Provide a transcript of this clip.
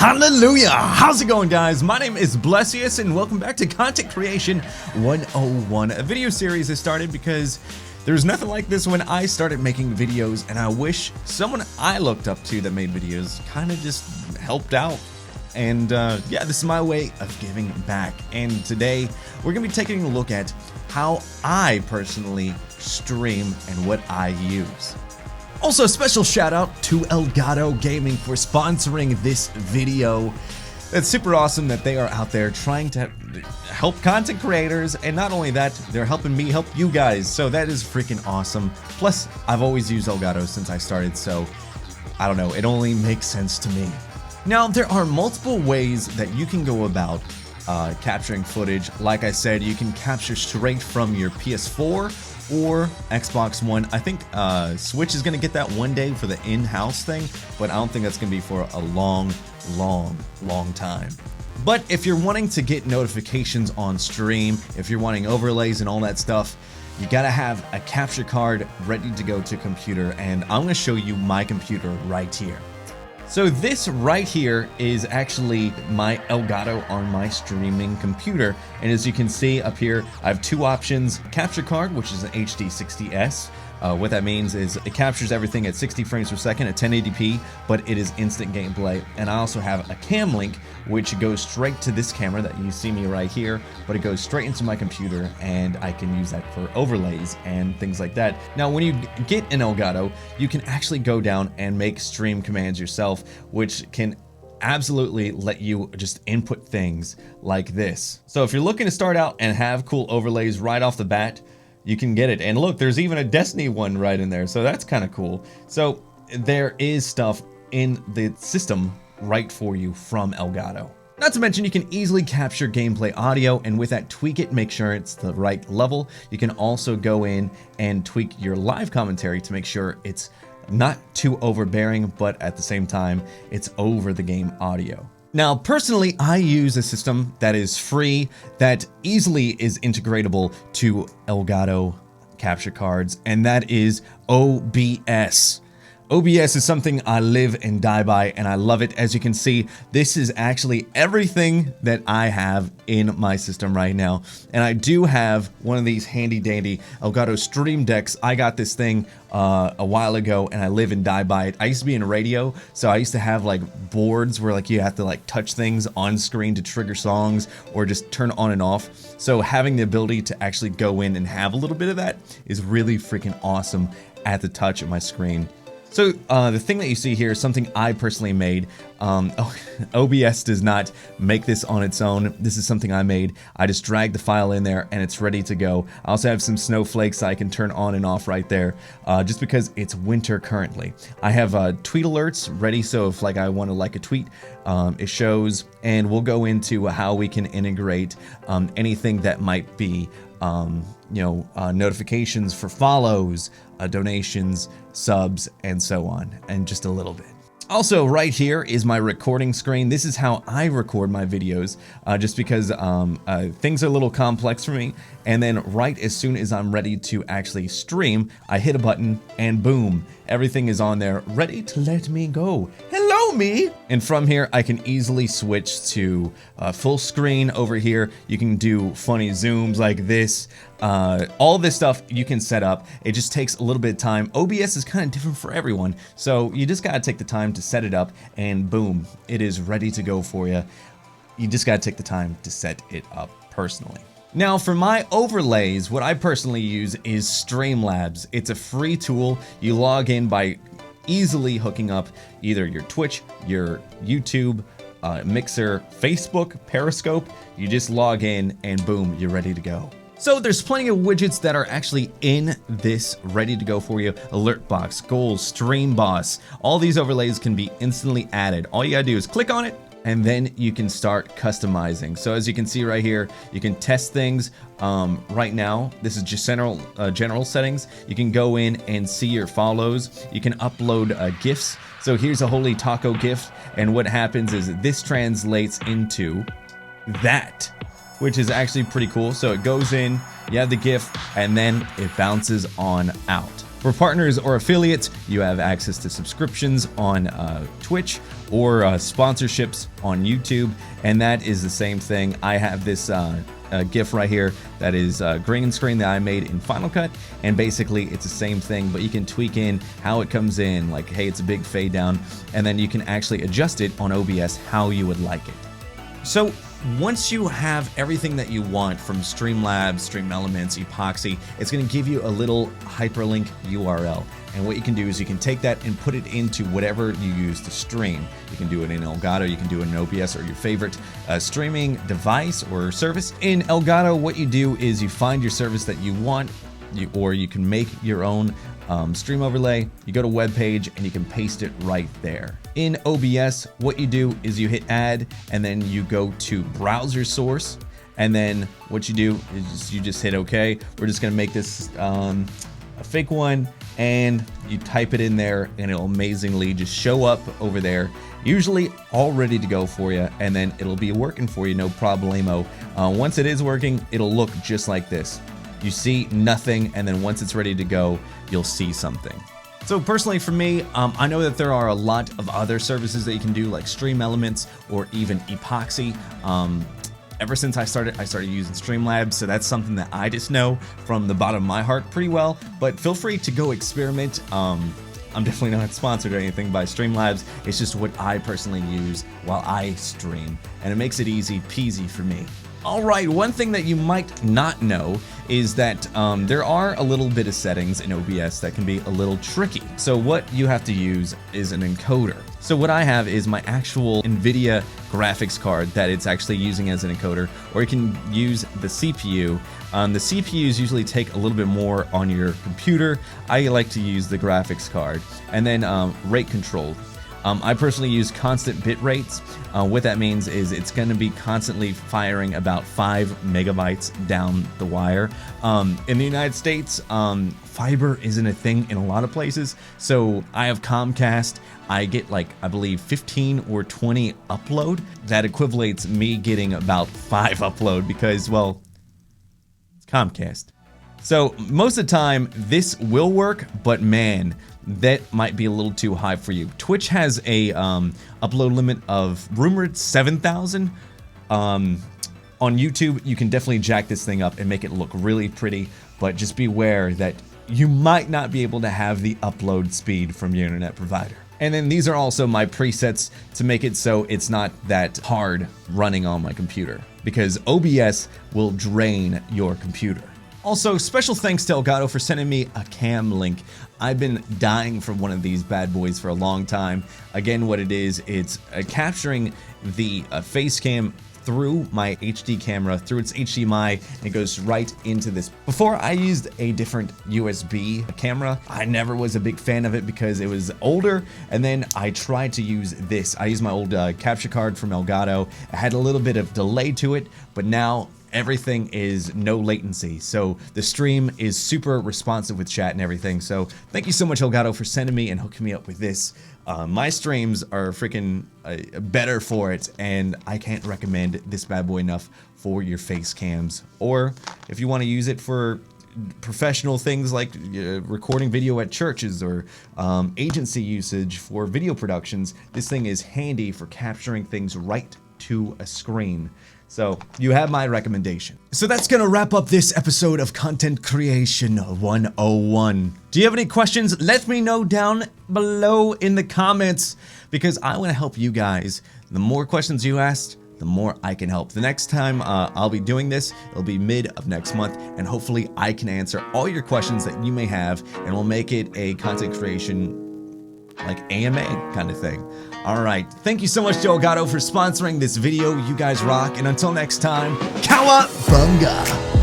Hallelujah! How's it going, guys? My name is Blessious and welcome back to Content Creation 101, a video series that started because there's nothing like this when I started making videos, and I wish someone I looked up to that made videos kind of just helped out. And yeah, this is my way of giving back. And today we're gonna be taking a look at how I personally stream and what I use. Also, a special shout out to Elgato Gaming for sponsoring this video. It's super awesome that they are out there trying to help content creators, and not only that, they're helping me help you guys, so that is freaking awesome. Plus, I've always used Elgato since I started, so I don't know, it only makes sense to me. Now, there are multiple ways that you can go about capturing footage. Like I said, you can capture straight from your PS4 or Xbox One. I think Switch is gonna get that one day for the in-house thing, but I don't think that's gonna be for a long time. But if you're wanting to get notifications on stream, if you're wanting overlays and all that stuff, you gotta have a capture card ready to go to computer, and I'm gonna show you my computer right here. So this right here is actually my Elgato on my streaming computer, and as you can see up here, I have two options: capture card, which is an HD 60S. What that means is it captures everything at 60 frames per second at 1080p, but it is instant gameplay. And I also have a cam link, which goes straight to this camera that you see me right here, but it goes straight into my computer, and I can use that for overlays and things like that. Now, when you get an Elgato, you can actually go down and make stream commands yourself, which can absolutely let you just input things like this. So if you're looking to start out and have cool overlays right off the bat, you can get it. And look, there's even a Destiny one right in there, so that's kind of cool. So there is stuff in the system right for you from Elgato. Not to mention, you can easily capture gameplay audio, and with that, tweak it, make sure it's the right level. You can also go in and tweak your live commentary to make sure it's not too overbearing, but at the same time, it's over the game audio. Now, personally, I use a system that is free, that easily is integratable to Elgato capture cards, and that is OBS. OBS is something I live and die by, and I love it. As you can see, this is actually everything that I have in my system right now. And I do have one of these handy dandy Elgato Stream Decks. I got this thing a while ago, and I live and die by it. I used to be in radio, so I used to have like boards where like you have to like touch things on screen to trigger songs or just turn on and off. So having the ability to actually go in and have a little bit of that is really freaking awesome at the touch of my screen. So the thing that you see here is something I personally made. OBS does not make this on its own. This is something I made. I just dragged the file in there and it's ready to go. I also have some snowflakes I can turn on and off right there, just because it's winter currently. I have tweet alerts ready, so if like I want to like a tweet, it shows, and we'll go into how we can integrate anything that might be notifications for follows, donations, subs, and so on, and just a little bit. Also, right here is my recording screen. This is how I record my videos, just because things are a little complex for me. And then right as soon as I'm ready to actually stream, I hit a button and boom, everything is on there ready to let me go. Hello, me! And from here, I can easily switch to full screen over here. You can do funny zooms like this. All this stuff you can set up. It just takes a little bit of time. OBS is kind of different for everyone, so you just gotta take the time to set it up, and boom, it is ready to go for you. You just gotta take the time to set it up personally. Now, for my overlays, what I personally use is Streamlabs. It's a free tool. You log in by easily hooking up either your Twitch, your YouTube, Mixer, Facebook, Periscope. You just log in and boom, you're ready to go. So there's plenty of widgets that are actually in this ready to go for you. Alert box, goals, stream boss. All these overlays can be instantly added. All you gotta do is click on it, and then you can start customizing. So as you can see right here, you can test things. Right now, this is just general settings. You can go in and see your follows. You can upload GIFs. So here's a Holy Taco GIF, and what happens is this translates into that, which is actually pretty cool. So it goes in, you have the GIF, and then it bounces on out. For partners or affiliates, you have access to subscriptions on Twitch or sponsorships on YouTube, and that is the same thing. I have this GIF right here that is green screen that I made in Final Cut, and basically it's the same thing, but you can tweak in how it comes in, like, hey, it's a big fade down, and then you can actually adjust it on OBS how you would like it. So once you have everything that you want from Streamlabs, Stream Elements, Epoxy, it's going to give you a little hyperlink URL. And what you can do is you can take that and put it into whatever you use to stream. You can do it in Elgato, you can do it in OBS, or your favorite streaming device or service. In Elgato, what you do is you find your service that you want, or you can make your own stream overlay. You go to web page and you can paste it right there. In OBS, what you do is you hit add, and then you go to browser source, and then what you do is you just hit OK. We're just going to make this a fake one, and you type it in there, and it'll amazingly just show up over there, usually all ready to go for you, and then it'll be working for you, no problemo. Once it is working, it'll look just like this. You see nothing, and then once it's ready to go, you'll see something. So personally for me, I know that there are a lot of other services that you can do, like Stream Elements or even Epoxy. Ever since I started using Streamlabs, so that's something that I just know from the bottom of my heart pretty well, but feel free to go experiment. I'm definitely not sponsored or anything by Streamlabs. It's just what I personally use while I stream, and it makes it easy peasy for me. Alright, one thing that you might not know is that there are a little bit of settings in OBS that can be a little tricky. So what you have to use is an encoder. So what I have is my actual NVIDIA graphics card that it's actually using as an encoder, or you can use the CPU. The CPUs usually take a little bit more on your computer. I like to use the graphics card. And then rate control. I personally use constant bit rates. What that means is it's going to be constantly firing about 5 megabytes down the wire. In the United States, fiber isn't a thing in a lot of places. So I have Comcast. I get, like, I believe 15 or 20 upload. That equivalates me getting about 5 upload because, well, it's Comcast. So most of the time this will work, but man, that might be a little too high for you. Twitch has a upload limit of rumored 7,000. On YouTube, you can definitely jack this thing up and make it look really pretty, but just beware that you might not be able to have the upload speed from your internet provider. And then these are also my presets to make it so it's not that hard running on my computer, because OBS will drain your computer. Also, special thanks to Elgato for sending me a cam link. I've been dying for one of these bad boys for a long time. Again, what it is, it's capturing the face cam through my HD camera, through its HDMI, and it goes right into this. Before, I used a different USB camera. I never was a big fan of it because it was older, and then I tried to use this. I used my old capture card from Elgato. It had a little bit of delay to it, but now everything is no latency, so the stream is super responsive with chat and everything. So thank you so much, Elgato, for sending me and hooking me up with this. My streams are freaking better for it, and I can't recommend this bad boy enough for your face cams, or if you want to use it for professional things like recording video at churches, or agency usage for video productions. This thing is handy for capturing things right to a screen. So you have my recommendation. So that's gonna wrap up this episode of Content Creation 101. Do you have any questions? Let me know down below in the comments, because I want to help you guys. The more questions you ask, the more I can help. The next time I'll be doing this, it'll be mid of next month, and hopefully I can answer all your questions that you may have, and we'll make it a content creation like AMA kind of thing. Alright, thank you so much to Elgato for sponsoring this video. You guys rock, and until next time, Cowabunga!